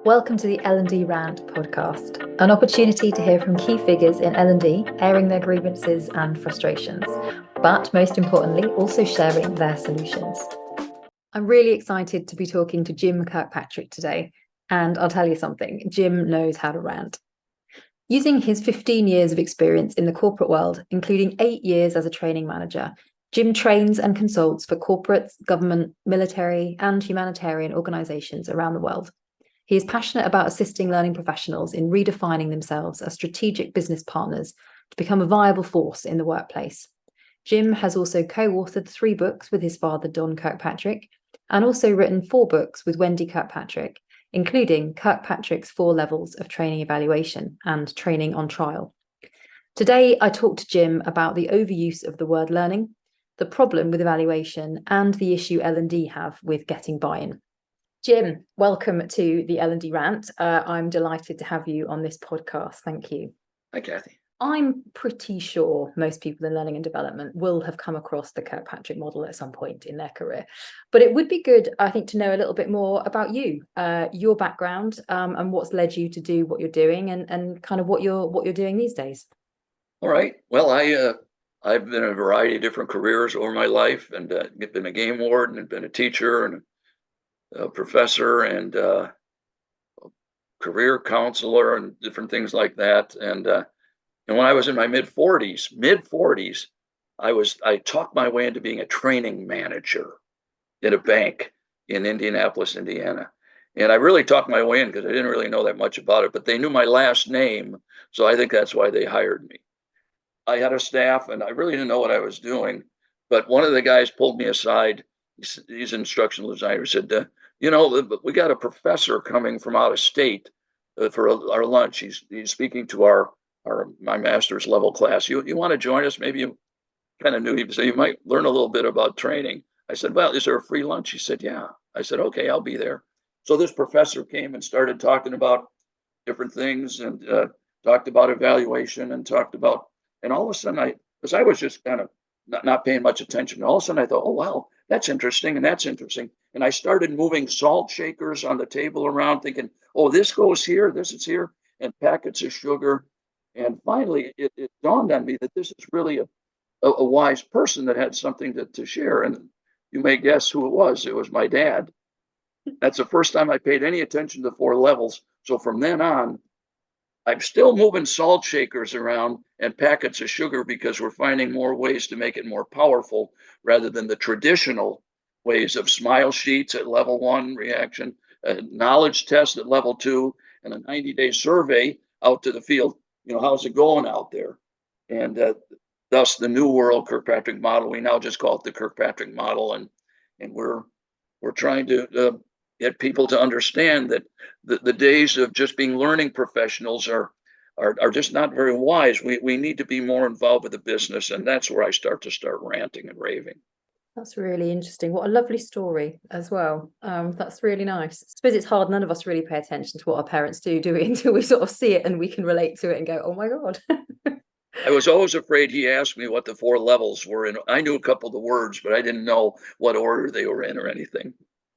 Welcome to the L&D Rant Podcast, an opportunity to hear from key figures in L&D, airing their grievances and frustrations, but most importantly, also sharing their solutions. I'm really excited to be talking to Jim Kirkpatrick today, and I'll tell you something, Jim knows how to rant. Using his 15 years of experience in the corporate world, including 8 years as a training manager, Jim trains and consults for corporates, government, military, and humanitarian organisations around the world. He is passionate about assisting learning professionals in redefining themselves as strategic business partners to become a viable force in the workplace. Jim has also co-authored 3 books with his father, Don Kirkpatrick, and also written 4 books with Wendy Kirkpatrick, including Kirkpatrick's 4 Levels of Training Evaluation and Training on Trial. Today, I talked to Jim about the overuse of the word learning, the problem with evaluation, and the issue L&D have with getting buy-in. Jim, welcome to the L&D Rant. I'm delighted to have you on this podcast. Thank you. Hi, Kathy. I'm pretty sure most people in learning and development will have come across the Kirkpatrick model at some point in their career. But it would be good, I think, to know a little bit more about you, your background, and what's led you to do what you're doing and kind of what you're doing these days. All right. Well, I've been in a variety of different careers over my life, and been a game warden and been a teacher and a professor and a career counselor and different things like that. And when I was in my mid 40s, I talked my way into being a training manager in a bank in Indianapolis, Indiana. And I really talked my way in because I didn't really know that much about it, but they knew my last name. So I think that's why they hired me. I had a staff and I really didn't know what I was doing. But one of the guys pulled me aside. He's an instructional designer. He said, we got a professor coming from out of state for our lunch. He's speaking to my master's level class. You want to join us? Maybe you kind of knew him, so you might learn a little bit about training. I said, well, is there a free lunch? He said, yeah. I said, okay, I'll be there. So this professor came and started talking about different things and talked about evaluation and and all of a sudden because I was just kind of not paying much attention. All of a sudden I thought, oh, wow, that's interesting. And that's interesting. And I started moving salt shakers on the table around thinking, oh, this goes here, this is here, and packets of sugar. And finally, it dawned on me that this is really a wise person that had something to share. And you may guess who it was. It was my dad. That's the first time I paid any attention to 4 levels. So from then on, I'm still moving salt shakers around and packets of sugar because we're finding more ways to make it more powerful rather than the traditional ways of smile sheets at level 1 reaction, a knowledge test at level 2, and a 90-day survey out to the field. How's it going out there? And thus the new world Kirkpatrick model. We now just call it the Kirkpatrick model, and we're trying to get people to understand that the days of just being learning professionals are just not very wise. We need to be more involved with the business, and that's where I start ranting and raving. That's really interesting. What a lovely story as well. That's really nice. I suppose it's hard. None of us really pay attention to what our parents do we? Until we sort of see it and we can relate to it and go, oh my God. I was always afraid he asked me what the 4 levels were. And I knew a couple of the words, but I didn't know what order they were in or anything.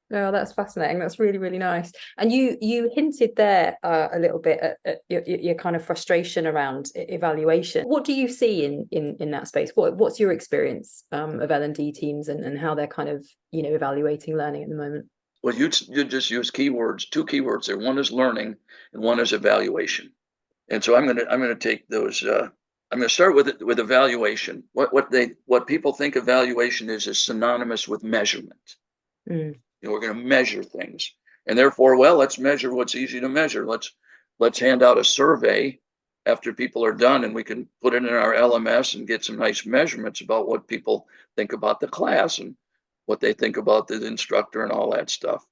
Oh, that's fascinating. That's really, really nice. And you hinted there a little bit at your kind of frustration around evaluation. What do you see in that space? What's your experience of L&D teams and how they're kind of evaluating learning at the moment? Well, you just use keywords, 2 keywords there. One is learning, and one is evaluation. And so I'm gonna take those. I'm going to start with evaluation. What people think evaluation is synonymous with measurement. Mm. We're going to measure things, and therefore, well, let's measure what's easy to measure. Let's hand out a survey after people are done, and we can put it in our LMS and get some nice measurements about what people think about the class and what they think about the instructor and all that stuff.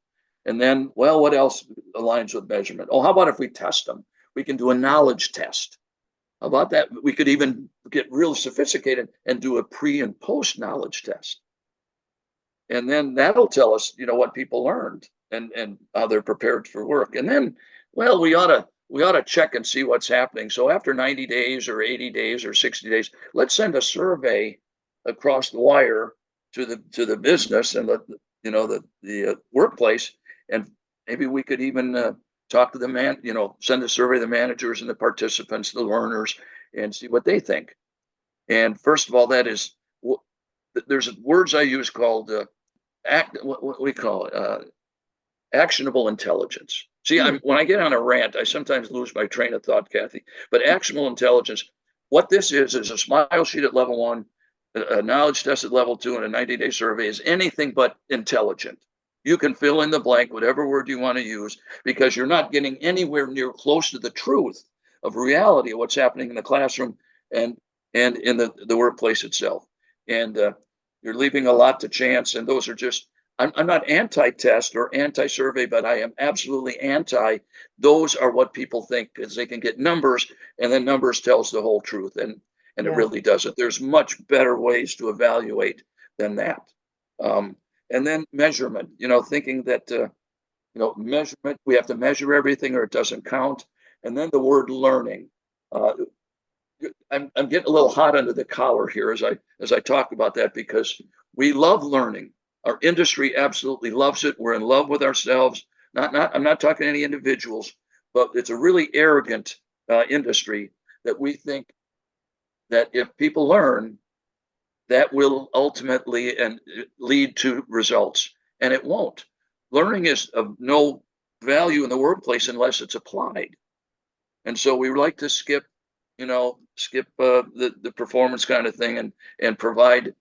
And then, well, what else aligns with measurement? Oh, how about if we test them? We can do a knowledge test. How about that? We could even get real sophisticated and do a pre and post knowledge test. And then that'll tell us, what people learned and how they're prepared for work. And then, well, we ought to check and see what's happening. So after 90 days or 80 days or 60 days, let's send a survey across the wire to the business and the workplace, and maybe we could even talk to send a survey to the managers and the participants, the learners, and see what they think. And first of all, there's words I use called what we call it, actionable intelligence. See, when I get on a rant, I sometimes lose my train of thought, Kathy. But actionable intelligence, what this is a smile sheet at level 1, a knowledge test at level 2, and a 90-day survey is anything but intelligent. You can fill in the blank, whatever word you want to use, because you're not getting anywhere near close to the truth of reality of what's happening in the classroom and in the workplace itself. And you're leaving a lot to chance. And those are just, I'm not anti-test or anti-survey, but I am absolutely anti. Those are what people think, because they can get numbers, and then numbers tells the whole truth. And it really doesn't. There's much better ways to evaluate than that. And then measurement, thinking that, measurement, we have to measure everything or it doesn't count. And then the word learning. I'm getting a little hot under the collar here as I talk about that, because we love learning. Our industry absolutely loves it. We're in love with ourselves. I'm not talking to any individuals, but it's a really arrogant industry that we think that if people learn, that will ultimately and lead to results, and it won't. Learning is of no value in the workplace unless it's applied. And so we like to skip the performance kind of thing and provide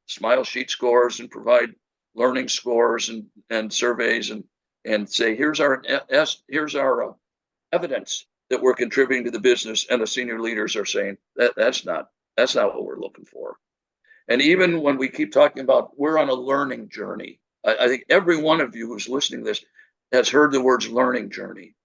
smile sheet scores and provide learning scores and surveys and say, here's our evidence that we're contributing to the business, and the senior leaders are saying that's not what we're looking for. And even when we keep talking about we're on a learning journey, I think every one of you who's listening to this has heard the words learning journey.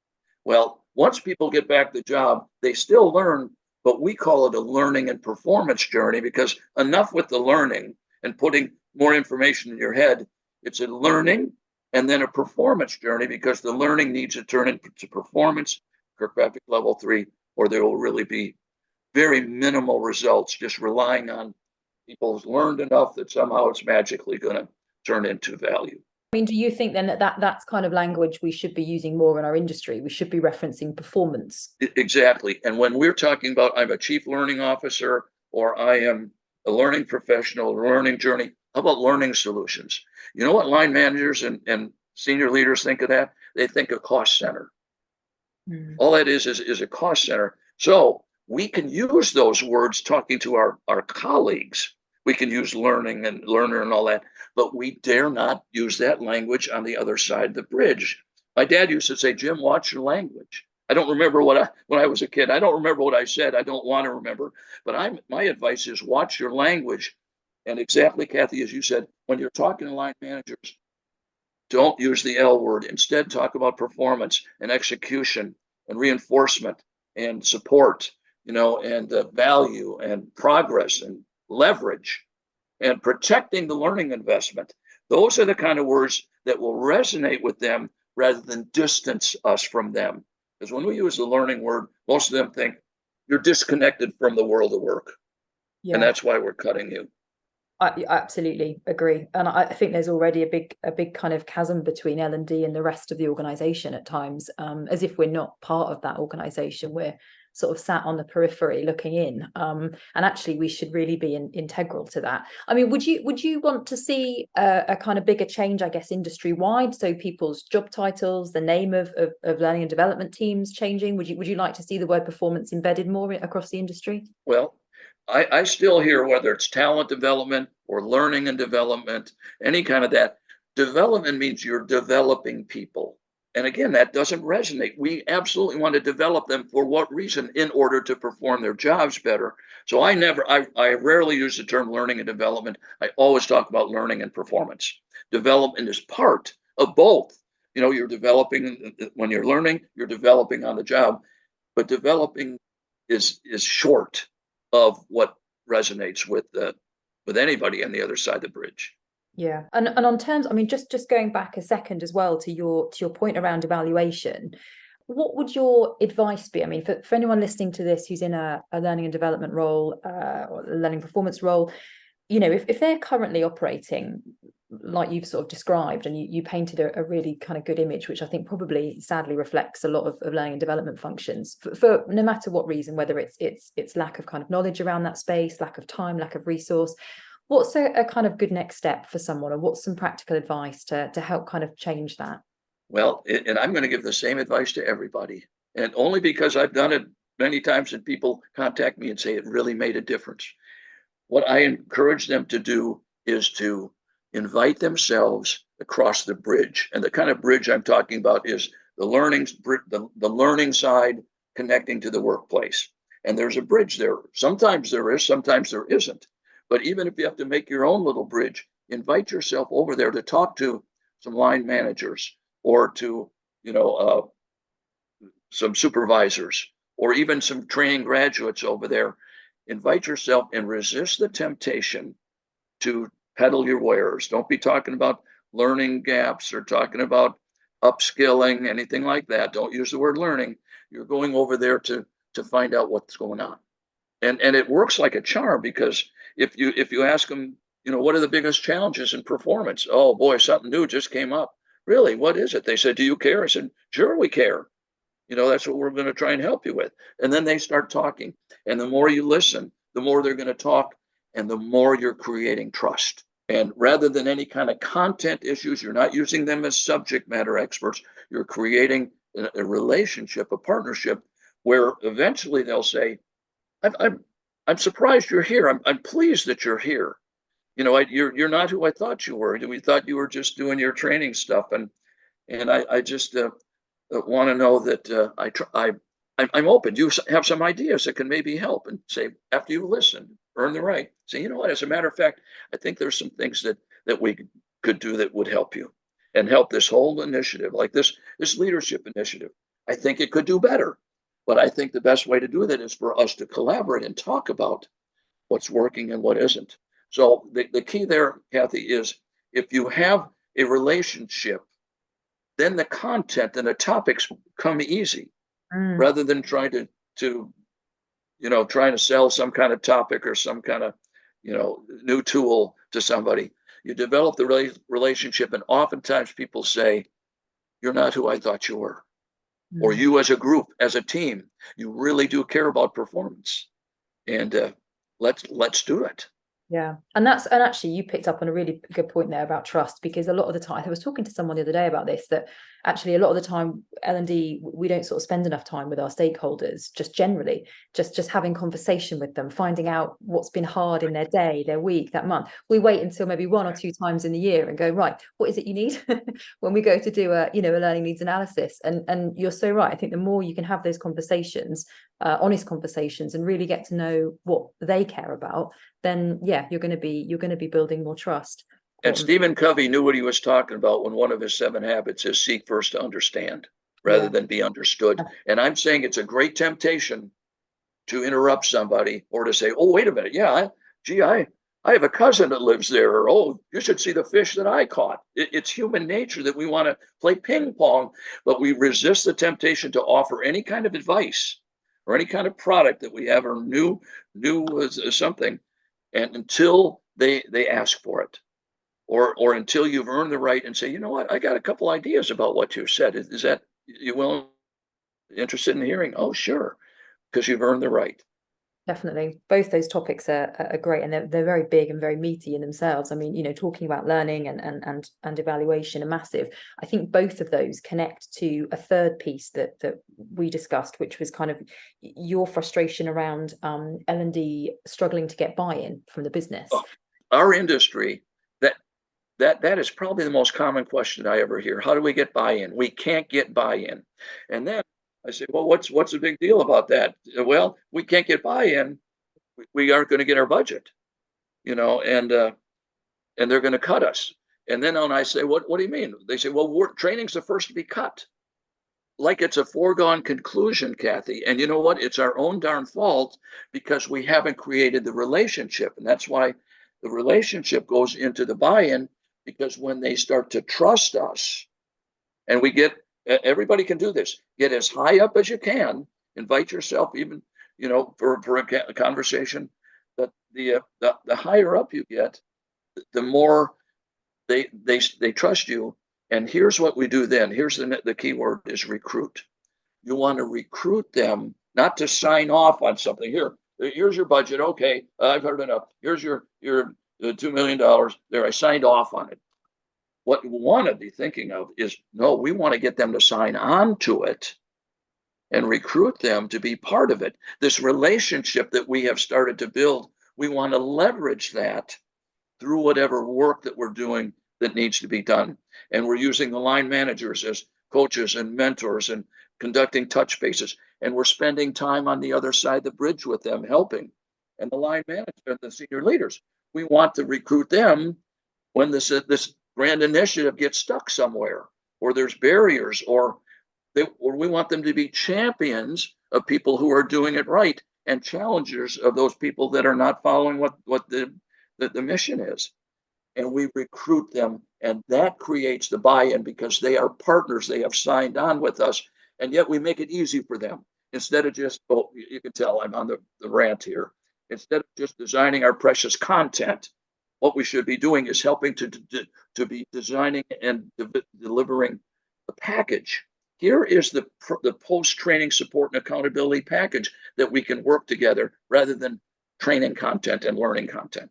Well, once people get back to the job, they still learn, but we call it a learning and performance journey, because enough with the learning and putting more information in your head. It's a learning and then a performance journey, because the learning needs to turn into performance, Kirkpatrick level 3, or there will really be very minimal results just relying on people's learned enough that somehow it's magically going to turn into value. I mean, do you think then that's kind of language we should be using more in our industry? We should be referencing performance. Exactly. And when we're talking about I'm a chief learning officer, or I am a learning professional, learning journey, how about learning solutions? You know what line managers and senior leaders think of that? They think of cost center. All that is a cost center. So we can use those words talking to our colleagues. We can use learning and learner and all that, but we dare not use that language on the other side of the bridge. My dad used to say, Jim, watch your language. I don't remember when I was a kid. I don't remember what I said. I don't want to remember. But my advice is watch your language. And exactly, Kathy, as you said, when you're talking to line managers, don't use the L word. Instead, talk about performance and execution and reinforcement and support, and value and progress and leverage and protecting the learning investment. Those are the kind of words that will resonate with them rather than distance us from them. Because when we use the learning word, most of them think you're disconnected from the world of work. Yeah. And that's why we're cutting you. I absolutely agree. And I think there's already a big kind of chasm between L&D and the rest of the organization at times, as if we're not part of that organization. We're sort of sat on the periphery looking in, and actually we should really be integral to that. I mean, would you want to see a kind of bigger change, I guess, industry wide, so people's job titles, the name of learning and development teams changing? Would you like to see the word performance embedded more across the industry? Well, I still hear, whether it's talent development or learning and development, any kind of that, development means you're developing people. And again, that doesn't resonate. We absolutely want to develop them. For what reason? In order to perform their jobs better. So I rarely use the term learning and development. I always talk about learning and performance. Development is part of both. You're developing when you're learning, you're developing on the job, but developing is short of what resonates with anybody on the other side of the bridge. Yeah. And on terms, I mean, just going back a second as well to your point around evaluation, what would your advice be? I mean, for anyone listening to this who's in a learning and development role or a learning performance role, if they're currently operating like you've sort of described, and you painted a really kind of good image, which I think probably sadly reflects a lot of learning and development functions for no matter what reason, whether it's lack of kind of knowledge around that space, lack of time, lack of resource. What's a kind of good next step for someone, or what's some practical advice to help kind of change that? Well, and I'm going to give the same advice to everybody, and only because I've done it many times and people contact me and say it really made a difference. What I encourage them to do is to invite themselves across the bridge. And the kind of bridge I'm talking about is the learning side connecting to the workplace. And there's a bridge there. Sometimes there is, sometimes there isn't. But even if you have to make your own little bridge, invite yourself over there to talk to some line managers or to, some supervisors or even some training graduates over there. Invite yourself and resist the temptation to peddle your wares. Don't be talking about learning gaps or talking about upskilling, anything like that. Don't use the word learning. You're going over there to find out what's going on. And it works like a charm, because if you ask them, what are the biggest challenges in performance? Oh boy, something new just came up. Really, what is it? They said, do you care? I said, sure, we care. That's what we're going to try and help you with. And then they start talking. And the more you listen, the more they're going to talk, and the more you're creating trust. And rather than any kind of content issues, you're not using them as subject matter experts. You're creating a relationship, a partnership, where eventually they'll say, I'm surprised you're here. I'm pleased that you're here. You're not who I thought you were. We thought you were just doing your training stuff. And I just want to know that I'm open. You have some ideas that can maybe help, and say, after you listen, earn the right. Say, as a matter of fact, I think there's some things that we could do that would help you and help this whole initiative, like this leadership initiative. I think it could do better, but I think the best way to do that is for us to collaborate and talk about what's working and what isn't. So the key there, Kathy, is if you have a relationship, then the content and the topics come easy, rather than trying to sell some kind of topic or some kind of, new tool to somebody. You develop the relationship, and oftentimes people say, you're not who I thought you were. Or you as a group, as a team, you really do care about performance. And let's do it. Yeah. And actually you picked up on a really good point there about trust, because a lot of the time, I was talking to someone the other day about this, that actually a lot of the time L&D, we don't sort of spend enough time with our stakeholders, just generally, just having conversation with them, finding out what's been hard in their day, their week, that month. We wait until maybe 1 or 2 times in the year and go, right, what is it you need when we go to do a learning needs analysis. And you're so right. I think the more you can have those conversations, honest conversations, and really get to know what they care about, then you're going to be building more trust. And Stephen Covey knew what he was talking about when one of his 7 habits is seek first to understand rather than be understood. And I'm saying it's a great temptation to interrupt somebody or to say, oh, wait a minute. Yeah, I have a cousin that lives there. Or, oh, you should see the fish that I caught. It's human nature that we want to play ping pong, but we resist the temptation to offer any kind of advice or any kind of product that we have, or new something, and until they ask for it. Or until you've earned the right and say, you know what, I got a couple ideas about what you said. Is that you interested in hearing? Oh, sure, because you've earned the right. Definitely. Both those topics are great, and they're very big and very meaty in themselves. I mean, talking about learning and evaluation are massive. I think both of those connect to a third piece that we discussed, which was kind of your frustration around L&D struggling to get buy-in from the business. Oh, our industry, that is probably the most common question I ever hear. How do we get buy-in? We can't get buy-in. And then I say, well, what's the big deal about that? Well, we can't get buy-in. We aren't going to get our budget, and they're going to cut us. And then when I say, what do you mean? They say, well, training's the first to be cut. Like it's a foregone conclusion, Kathy. And you know what? It's our own darn fault, because we haven't created the relationship. And that's why the relationship goes into the buy-in, because when they start to trust us, and everybody can do this, get as high up as you can, invite yourself even, for a conversation, that the higher up you get, the more they trust you. And here's what we do then. Here's the key word is recruit. You want to recruit them, not to sign off on something. Here's your budget. Okay, I've heard enough. Here's your $2 million. There, I signed off on it. What you want to be thinking of is, no, we want to get them to sign on to it and recruit them to be part of it. This relationship that we have started to build, we want to leverage that through whatever work that we're doing that needs to be done. And we're using the line managers as coaches and mentors and conducting touch bases. And we're spending time on the other side of the bridge with them, helping. And the line manager, the senior leaders, we want to recruit them when this grand initiative gets stuck somewhere, or there's barriers, or we want them to be champions of people who are doing it right and challengers of those people that are not following what the mission is. And we recruit them, and that creates the buy-in because they are partners. They have signed on with us, and yet we make it easy for them. Instead of just, you can tell I'm on the rant here. Instead of just designing our precious content, what we should be doing is helping to be designing and delivering the package. Here is the post-training support and accountability package that we can work together rather than training content and learning content.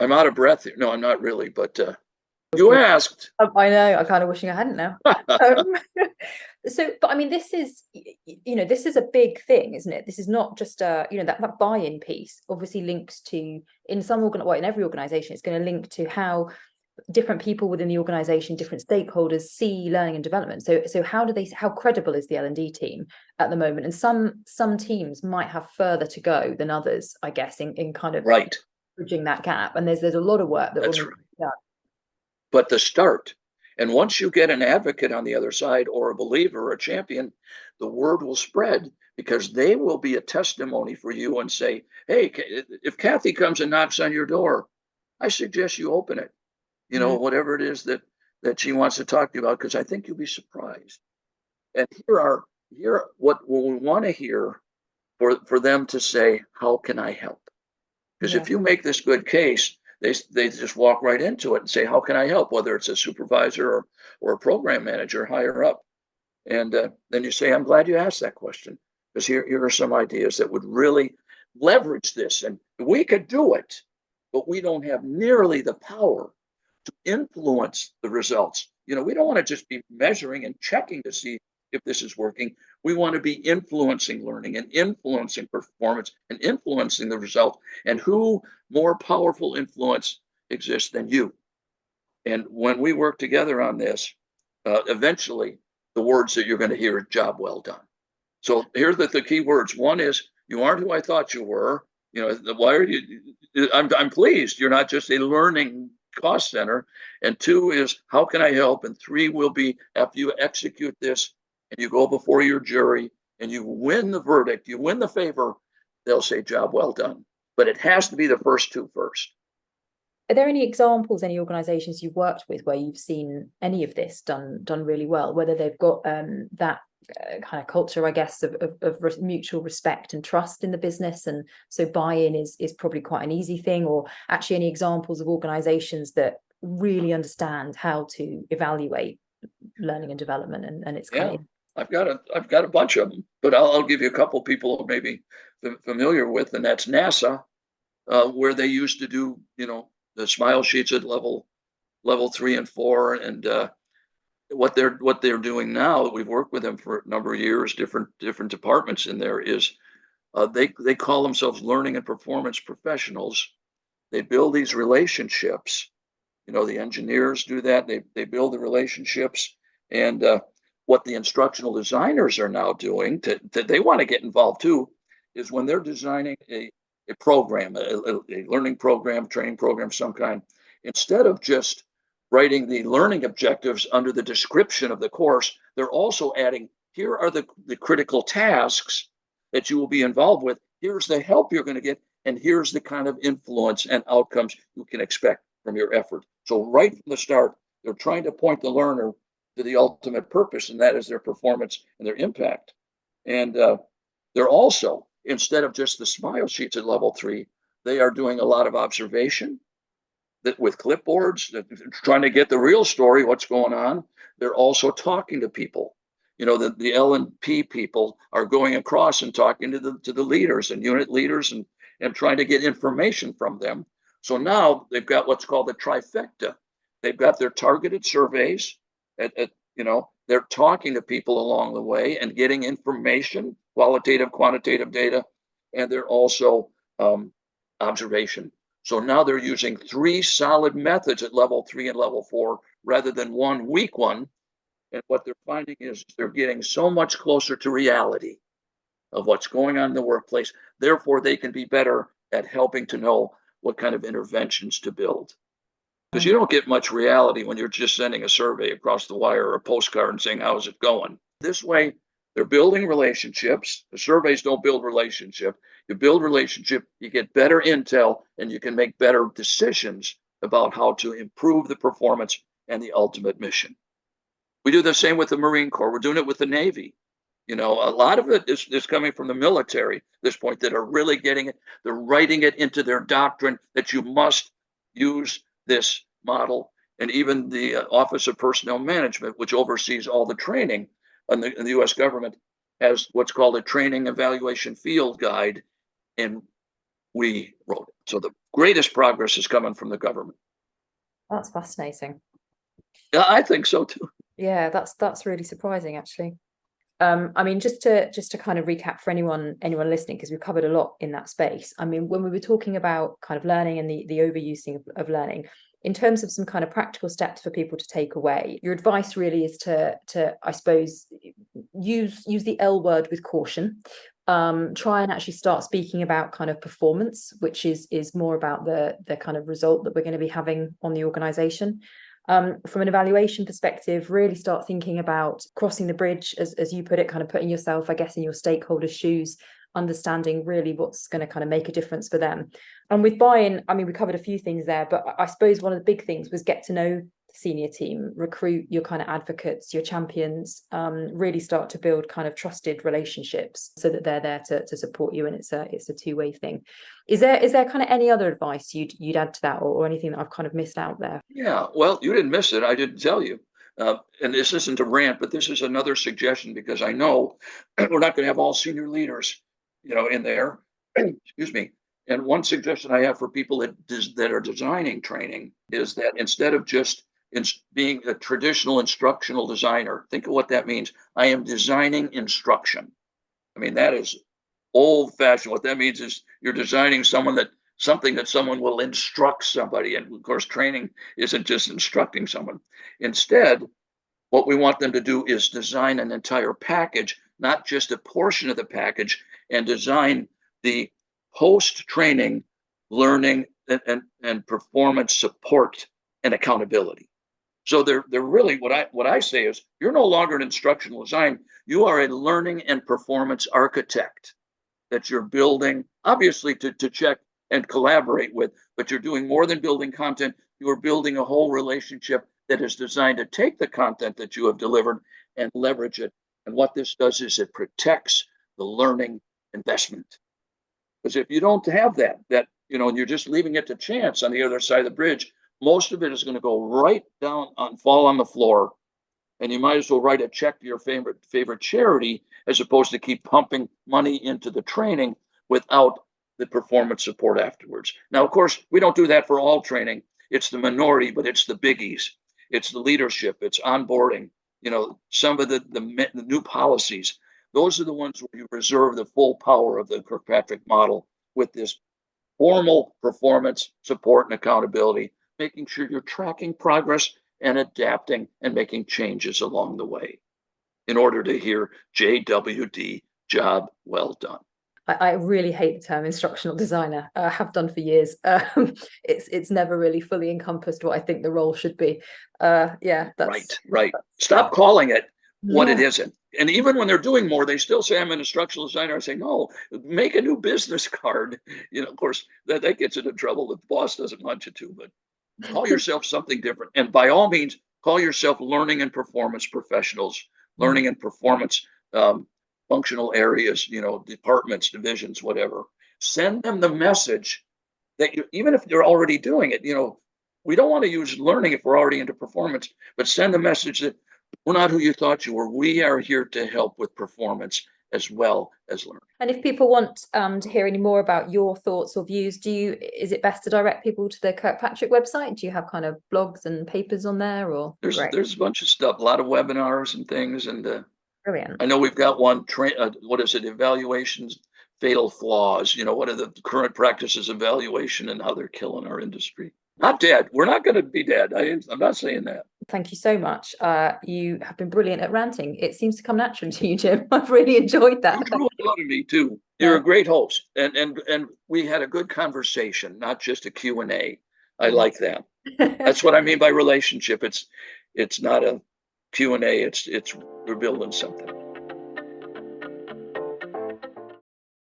I'm out of breath here. No, I'm not really, but you asked. I know. I'm kind of wishing I hadn't now. But I mean, this is a big thing, isn't it? This is not just that buy-in piece obviously links to, in every organization, it's going to link to how different people within the organization, different stakeholders see learning and development. So how credible is the L&D team at the moment? And some teams might have further to go than others, I guess, in kind of right bridging that gap. And there's a lot of work that's right. But the start, and once you get an advocate on the other side, or a believer, or a champion, the word will spread because they will be a testimony for you and say, hey, if Kathy comes and knocks on your door, I suggest you open it. Whatever it is that she wants to talk to you about, because I think you'll be surprised. And here what we want to hear for them to say, how can I help? Because if you make this good case, they just walk right into it and say, how can I help? Whether it's a supervisor or a program manager higher up. And then you say, I'm glad you asked that question, because here are some ideas that would really leverage this. And we could do it, but we don't have nearly the power to influence the results. We don't want to just be measuring and checking to see if this is working. We want to be influencing learning and influencing performance and influencing the result. And who more powerful influence exists than you? And when we work together on this, eventually the words that you're going to hear is job well done. So here's the key words. One is, you aren't who I thought you were. Why are you? I'm pleased you're not just a learning cost center. And 2 is, how can I help? And 3 will be, after you execute this and you go before your jury and you win the verdict, you win the favor, they'll say job well done. But it has to be the first 2 first. Are there any examples, any organizations you've worked with where you've seen any of this done really well, whether they've got that kind of culture, I guess, of mutual respect and trust in the business, and so buy-in is probably quite an easy thing, or actually any examples of organizations that really understand how to evaluate learning and development and its kind of... I've got a bunch of them, but I'll give you a couple people who may be familiar with, and that's NASA, where they used to do the smile sheets at level 3 and 4, and what they're doing now, that we've worked with them for a number of years, different departments in there, is they call themselves learning and performance professionals. They build these relationships. The engineers do that. They build the relationships, and what the instructional designers are now doing, that they want to get involved too, is when they're designing a program, a learning program, training program of some kind, instead of just writing the learning objectives under the description of the course, they're also adding, here are the critical tasks that you will be involved with. Here's the help you're going to get, and here's the kind of influence and outcomes you can expect from your effort. So right from the start, they're trying to point the learner to the ultimate purpose, and that is their performance and their impact. And they're also, instead of just the smile sheets at level 3, they are doing a lot of observation. with clipboards, trying to get the real story, what's going on. They're also talking to people. The L&P people are going across and talking to the leaders and unit leaders and trying to get information from them. So now they've got what's called the trifecta. They've got their targeted surveys. They're talking to people along the way and getting information, qualitative, quantitative data, and they're also observation. So now they're using 3 solid methods at level 3 and level 4 rather than one weak one. And what they're finding is they're getting so much closer to reality of what's going on in the workplace. Therefore, they can be better at helping to know what kind of interventions to build. Because you don't get much reality when you're just sending a survey across the wire or a postcard and saying, how's it going? This way, they're building relationships. The surveys don't build relationship. You build relationship, you get better intel, and you can make better decisions about how to improve the performance and the ultimate mission. We do the same with the Marine Corps. We're doing it with the Navy. A lot of it is coming from the military at this point that are really getting it. They're writing it into their doctrine that you must use this model. And even the Office of Personnel Management, which oversees all the training in the U.S. government, has what's called a training evaluation field guide. And we wrote it. So the greatest progress is coming from the government. That's fascinating. Yeah, I think so too. Yeah, that's really surprising, actually. I mean, just to kind of recap for anyone listening, because we've covered a lot in that space. I mean, when we were talking about kind of learning and the overusing of learning, in terms of some kind of practical steps for people to take away, your advice really is to I suppose use the L word with caution. Try and actually start speaking about kind of performance, which is more about the kind of result that we're going to be having on the organization. From an evaluation perspective, really start thinking about crossing the bridge, as you put it, kind of putting yourself, I guess, in your stakeholders' shoes, understanding really what's going to kind of make a difference for them. And with buy-in, I mean, we covered a few things there, but I suppose one of the big things was get to know the senior team, recruit your kind of advocates, your champions, really start to build kind of trusted relationships so that they're there to support you, and it's a two-way thing. Is there kind of any other advice you'd add to that, or anything that I've kind of missed out there? Yeah, well, you didn't miss it. I didn't tell you. And this isn't a rant, but this is another suggestion because I know we're not going to have all senior leaders, in there. Excuse me. And one suggestion I have for people that are designing training is that instead of just being a traditional instructional designer, think of what that means. I am designing instruction. I mean, that is old-fashioned. What that means is you're designing something that someone will instruct somebody. And of course, training isn't just instructing someone. Instead, what we want them to do is design an entire package, not just a portion of the package, and design the post-training learning and performance support and accountability. So they're really what I say is you're no longer an instructional design. You are a learning and performance architect that you're building, obviously to check and collaborate with, but you're doing more than building content. You are building a whole relationship that is designed to take the content that you have delivered and leverage it. And what this does is it protects the learning investment. Because if you don't have that, and you're just leaving it to chance on the other side of the bridge, most of it is going to go right down fall on the floor. And you might as well write a check to your favorite charity as opposed to keep pumping money into the training without the performance support afterwards. Now, of course, we don't do that for all training. It's the minority, but it's the biggies. It's the leadership. It's onboarding. Some of the new policies. Those are the ones where you reserve the full power of the Kirkpatrick model with this formal performance support and accountability, making sure you're tracking progress and adapting and making changes along the way in order to hear JWD, job well done. I really hate the term instructional designer. I have done for years. It's never really fully encompassed what I think the role should be. That's right. Stop calling it what it isn't. And even when they're doing more, they still say I'm an instructional designer. I say, no, make a new business card. Of course, that gets into trouble. The boss doesn't want you to, but call yourself something different. And by all means, call yourself learning and performance professionals, learning and performance functional areas, departments, divisions, whatever. Send them the message that even if you're already doing it, we don't want to use learning if we're already into performance, but send the message that we're not who you thought you were. We are here to help with performance as well as learning. And if people want to hear any more about your thoughts or views, is it best to direct people to the Kirkpatrick website? Do you have kind of blogs and papers on there, or? There's a bunch of stuff, a lot of webinars and things, and Brilliant. I know we've got one. What is it? Evaluations, fatal flaws. What are the current practices of evaluation and how they're killing our industry? Not dead. We're not going to be dead. I'm not saying that. Thank you so much. You have been brilliant at ranting. It seems to come naturally to you, Jim. I've really enjoyed that. You drew a lot of me too. You're a great host, and we had a good conversation, not just a Q&A. I like that. That's what I mean by relationship. It's not a Q&A. It's we're building something.